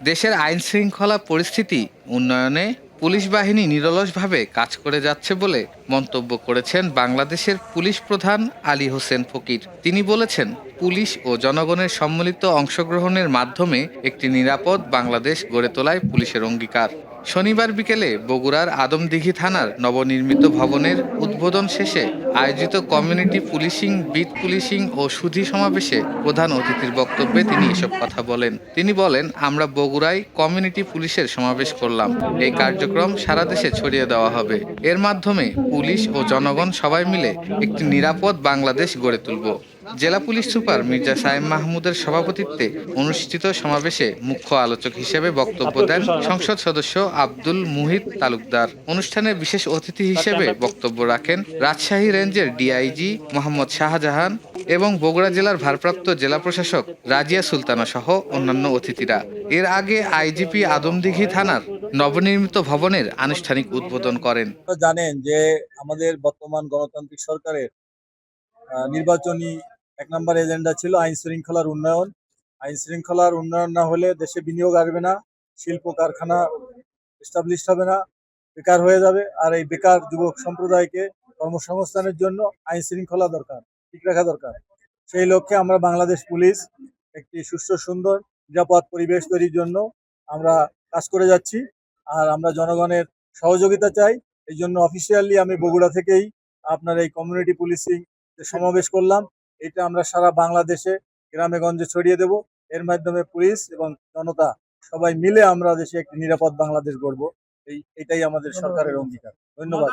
দেশের আইন শৃঙ্খলা পরিস্থিতি উন্নয়নে পুলিশ বাহিনী নিরলসভাবে কাজ করে যাচ্ছে বলে মন্তব্য করেছেন বাংলাদেশের পুলিশ প্রধান আলী হোসেন ফকির। তিনি বলেছেন, পুলিশ ও জনগণের সম্মিলিত অংশগ্রহণের মাধ্যমে একটি নিরাপদ বাংলাদেশ গড়ে তোলায় পুলিশের অঙ্গীকার। শনিবার বিকেলে বগুড়ার আদমদীঘি থানার নবনির্মিত ভবনের উদ্বোধন শেষে আয়োজিত কমিউনিটি পুলিশিং, বিট পুলিশিং ও সুধী সমাবেশে প্রধান অতিথির বক্তব্যে তিনি এসব কথা বলেন। তিনি বলেন, আমরা বগুড়ায় কমিউনিটি পুলিশের সমাবেশ করলাম। এই কার্যক্রম সারা দেশে ছড়িয়ে দেওয়া হবে। এর মাধ্যমে পুলিশ ও জনগণ সবাই মিলে একটি নিরাপদ বাংলাদেশ গড়ে তুলব। জেলা পুলিশ সুপার মির্জা সায়েম মাহমুদের সভাপতিত্বে অনুষ্ঠিত সমাবেশে মুখ্য আলোচক হিসেবে বক্তব্য দেন সংসদ সদস্য আব্দুল মুহিত তালুকদার। অনুষ্ঠানে বিশেষ অতিথি হিসেবে বক্তব্য রাখেন রাজশাহী রেঞ্জের ডিআইজি মোহাম্মদ শাহজাহান এবং বগুড়া জেলার ভারপ্রাপ্ত জেলা প্রশাসক রাজিয়া সুলতানা সহ অন্যান্য অতিথিরা। এর আগে আইজিপি আদমদীঘি থানার নবনির্মিত ভবনের আনুষ্ঠানিক উদ্বোধন করেন। জানেন যে আমাদের বর্তমান গণতান্ত্রিক সরকারের নির্বাচনী ১ নম্বর এজেন্ডা ছিল আইন শৃঙ্খলার উন্নয়ন। আইন শৃঙ্খলার উন্নয়ন না হলে দেশে বিনিয়োগ আসবে না, শিল্প কারখানা এস্টাবলিশ হবে না, বেকার হয়ে যাবে। আর এই বেকার যুবক সম্প্রদায়কে কর্মসংস্থানের জন্য আইন শৃঙ্খলা দরকার, ঠিক রাখা দরকার। সেই লক্ষ্যে আমরা বাংলাদেশ পুলিশ একটি সুস্থ, সুন্দর, নিরাপদ পরিবেশ তৈরির জন্য আমরা কাজ করে যাচ্ছি। আর আমরা জনগণের সহযোগিতা চাই। এই জন্য অফিসিয়ালি আমি বগুড়া থেকেই আপনার এই কমিউনিটি পুলিশিং সমাবেশ করলাম। এটা আমরা সারা বাংলাদেশে গ্রামে গঞ্জে ছড়িয়ে দেব। এর মাধ্যমে পুলিশ এবং জনতা সবাই মিলে আমরা দেশে একটি নিরাপদ বাংলাদেশ গড়ব। এটাই আমাদের সরকারের অঙ্গীকার। ধন্যবাদ।